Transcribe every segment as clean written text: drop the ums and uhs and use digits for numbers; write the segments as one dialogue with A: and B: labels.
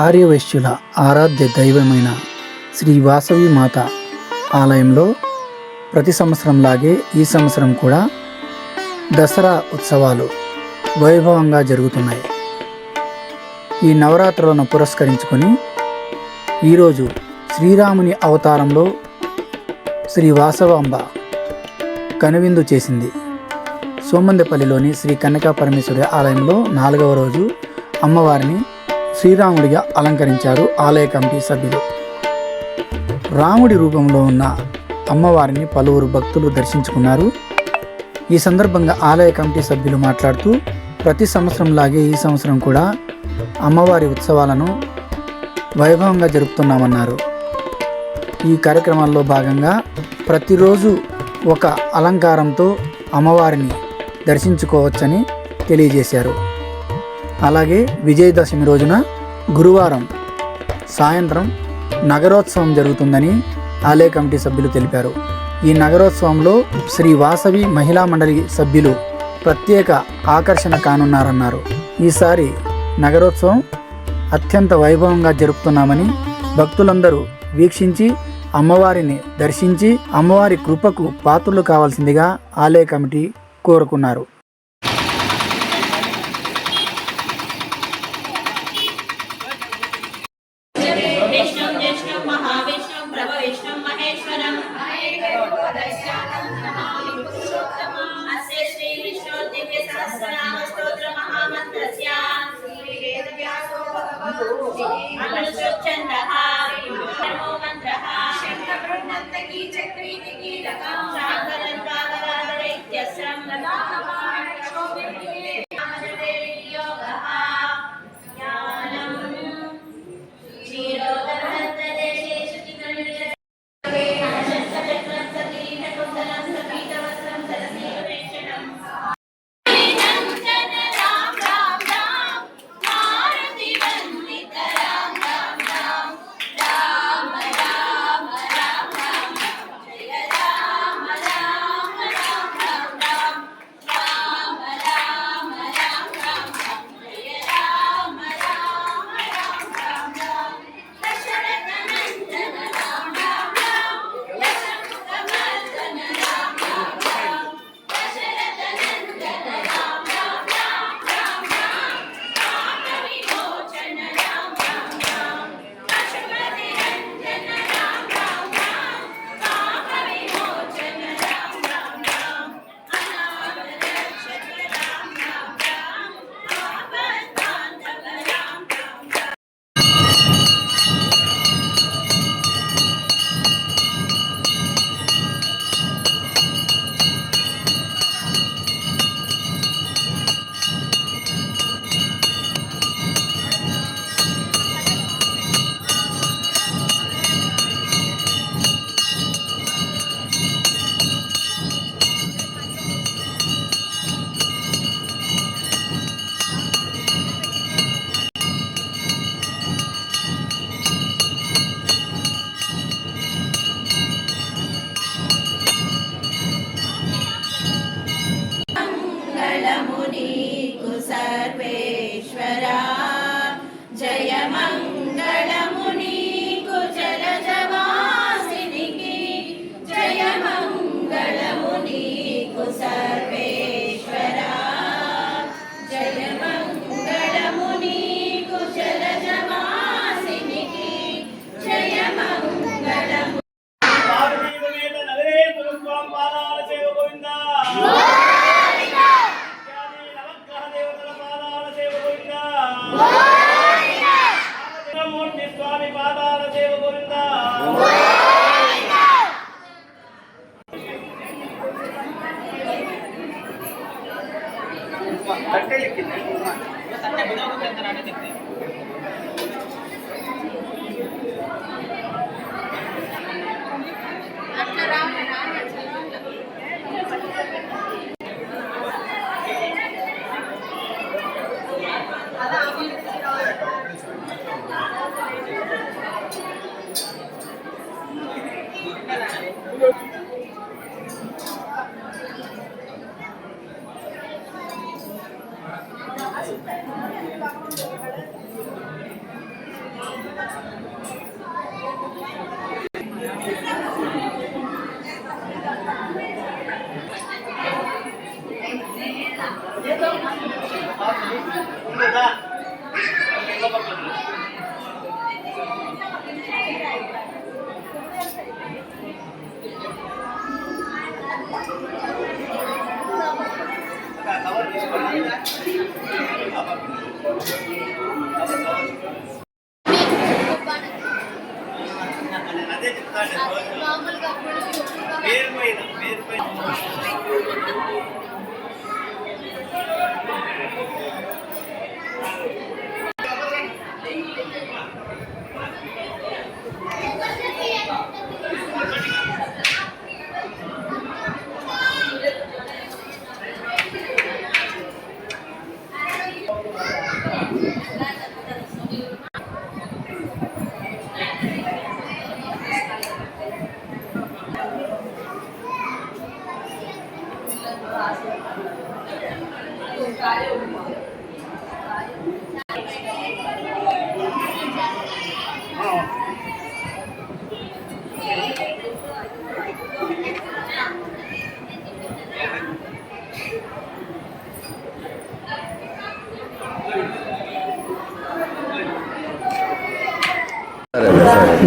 A: ఆర్యవైశ్యుల ఆరాధ్య దైవమైన శ్రీ వాసవి మాత ఆలయంలో ప్రతి సంవత్సరంలాగే ఈ సంవత్సరం కూడా దసరా ఉత్సవాలు వైభవంగా జరుగుతున్నాయి. ఈ నవరాత్రులను పురస్కరించుకొని ఈరోజు శ్రీరాముని అవతారంలో శ్రీ వాసవాంబ కనువిందు చేసింది. సోమందెపల్లిలోని శ్రీ కన్యకా పరమేశ్వరి ఆలయంలో 4వ రోజు అమ్మవారిని శ్రీరాముడిగా అలంకరించారు ఆలయ కమిటీ సభ్యులు. రాముడి రూపంలో ఉన్న అమ్మవారిని పలువురు భక్తులు దర్శించుకున్నారు. ఈ సందర్భంగా ఆలయ కమిటీ సభ్యులు మాట్లాడుతూ ప్రతి సంవత్సరంలాగే ఈ సంవత్సరం కూడా అమ్మవారి ఉత్సవాలను వైభవంగా జరుపుతున్నామన్నారు. ఈ కార్యక్రమాల్లో భాగంగా ప్రతిరోజు ఒక అలంకారంతో అమ్మవారిని దర్శించుకోవచ్చని తెలియజేశారు. అలాగే విజయదశమి రోజున గురువారం సాయంత్రం నగరోత్సవం జరుగుతుందని ఆలయ కమిటీ సభ్యులు తెలిపారు. ఈ నగరోత్సవంలో శ్రీ వాసవి మహిళా మండలి సభ్యులు ప్రత్యేక ఆకర్షణ కానున్నారన్నారు. ఈసారి నగరోత్సవం అత్యంత వైభవంగా జరుపుతున్నామని భక్తులందరూ వీక్షించి అమ్మవారిని దర్శించి అమ్మవారి కృపకు పాత్రులు కావాల్సిందిగా ఆలయ కమిటీ కోరుకున్నారు.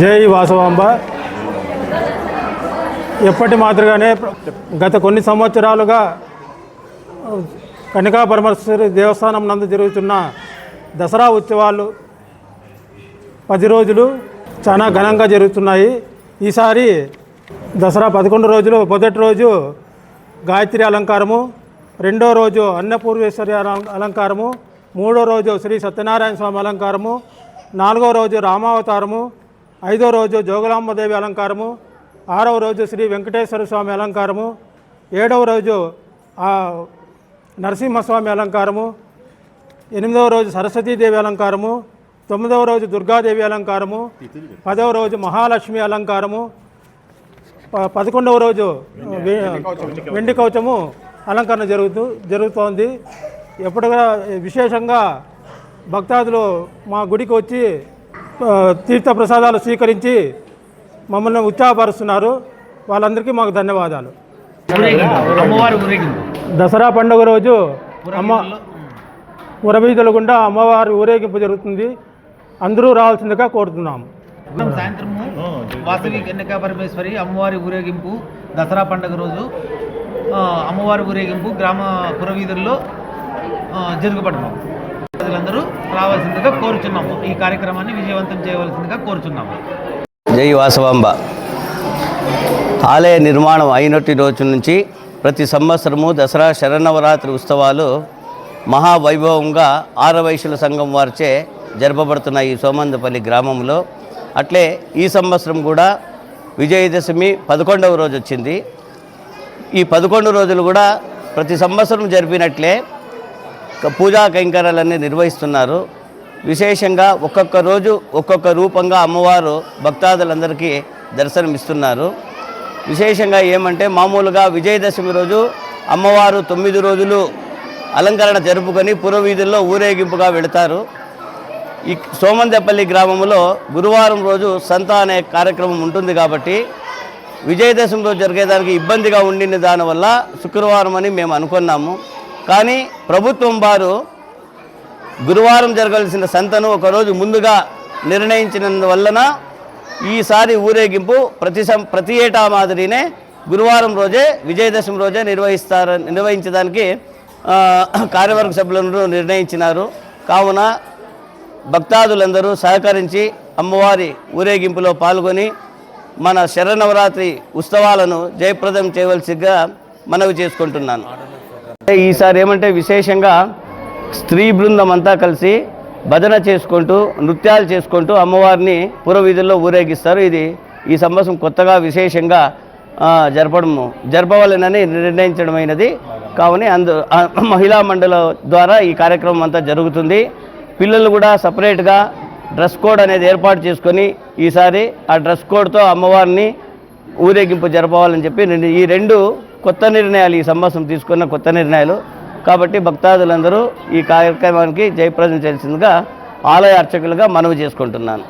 B: జై వాసవాంబ. ఎప్పటి మాదిరిగానే గత కొన్ని సంవత్సరాలుగా కన్యకా పరమేశ్వరి దేవస్థానం నందు జరుగుతున్న దసరా ఉత్సవాలు 10 రోజులు చాలా ఘనంగా జరుగుతున్నాయి. ఈసారి దసరా 11 రోజులు, మొదటి రోజు గాయత్రి అలంకారము, రెండో రోజు అన్నపూర్ణేశ్వరి అలంకారము, మూడో రోజు శ్రీ సత్యనారాయణ స్వామి అలంకారము, నాలుగో రోజు రామావతారము, ఐదో రోజు జోగులాంబదేవి అలంకారము, ఆరవ రోజు శ్రీ వెంకటేశ్వర స్వామి అలంకారము, ఏడవ రోజు నరసింహస్వామి అలంకారము, ఎనిమిదవ రోజు సరస్వతీదేవి అలంకారము, 9వ రోజు దుర్గాదేవి అలంకారము, 10వ రోజు మహాలక్ష్మి అలంకారము, 11వ రోజు వెండి కవచము అలంకరణ జరుగుతోంది. ఎప్పుడుగా విశేషంగా భక్తాదులు మా గుడికి వచ్చి తీర్థ ప్రసాదాలు స్వీకరించి మమ్మల్ని ఉత్సాహపరుస్తున్నారు. వాళ్ళందరికీ మాకు ధన్యవాదాలు. దసరా పండుగ రోజు పురవీధుల గుండా అమ్మవారి ఊరేగింపు జరుగుతుంది. అందరూ రావాల్సిందిగా కోరుతున్నాము.
C: సాయంత్రము వాసవి కన్యకా పరమేశ్వరి అమ్మవారి ఊరేగింపు దసరా పండుగ రోజు అమ్మవారి ఊరేగింపు గ్రామ పురవీధుల్లో జరుగుపడుతున్నాము. ప్రజలందరూ రావాల్సిందిగా కోరుచున్నాము. ఈ కార్యక్రమాన్ని విజయవంతం చేయవలసిందిగా కోరుచున్నాము.
D: జై వాసవాంబ. ఆలయ నిర్మాణం అయినటి రోజు నుంచి ప్రతి సంవత్సరము దసరా శరన్నవరాత్రి ఉత్సవాలు మహావైభవంగా ఆరవైశ్యుల సంఘం వారిచే జరపబడుతున్న ఈ సోమందపల్లి గ్రామంలో అట్లే ఈ సంవత్సరం కూడా విజయదశమి 11వ రోజు వచ్చింది. ఈ 11 రోజులు కూడా ప్రతి సంవత్సరం జరిపినట్లే పూజా కైంకర్యాలన్నీ నిర్వహిస్తున్నారు. విశేషంగా ఒక్కొక్క రోజు ఒక్కొక్క రూపంగా అమ్మవారు భక్తాదులందరికీ దర్శనమిస్తున్నారు. విశేషంగా ఏమంటే మామూలుగా విజయదశమి రోజు అమ్మవారు 9 రోజులు అలంకరణ జరుపుకొని పురవీధుల్లో ఊరేగింపుగా వెళతారు. ఈ సోమందేపల్లి గ్రామంలో గురువారం రోజు సంత అనే కార్యక్రమం ఉంటుంది కాబట్టి విజయదశమి రోజు జరిగేదానికి ఇబ్బందిగా ఉండిన దానివల్ల శుక్రవారం అని మేము అనుకున్నాము. కానీ ప్రభుత్వం వారు గురువారం జరగాల్సిన సంతను ఒకరోజు ముందుగా నిర్ణయించినందువలన ఈసారి ఊరేగింపు ప్రతి ఏటా మాదిరినే గురువారం రోజే విజయదశమి రోజే నిర్వహించడానికి కార్యవర్గ సభ్యులందరూ నిర్ణయించినారు. కావున భక్తాదులందరూ సహకరించి అమ్మవారి ఊరేగింపులో పాల్గొని మన శరన్నవరాత్రి ఉత్సవాలను జయప్రదం చేయవలసిగా మనవి చేసుకుంటున్నాను. ఈసారి ఏమంటే విశేషంగా స్త్రీ బృందం అంతా కలిసి భజన చేసుకుంటూ నృత్యాలు చేసుకుంటూ అమ్మవారిని పురవీధుల్లో ఊరేగిస్తారు. ఇది ఈ సంవత్సరం కొత్తగా విశేషంగా జరపవాలని నిర్ణయించడమైనది. కావున మహిళా మండలి ద్వారా ఈ కార్యక్రమం అంతా జరుగుతుంది. పిల్లలు కూడా సపరేట్గా డ్రెస్ కోడ్ అనేది ఏర్పాటు చేసుకొని ఈసారి ఆ డ్రెస్ కోడ్తో అమ్మవారిని ఊరేగింపు జరపవాలని చెప్పి ఈ 2 కొత్త నిర్ణయాలు ఈ సంవత్సరం తీసుకున్న కొత్త నిర్ణయాలు కాబట్టి భక్తాదులందరూ ఈ కార్యక్రమానికి జయప్రదం చేయాల్సిందిగా ఆలయ అర్చకులుగా మనవి చేసుకుంటున్నాను.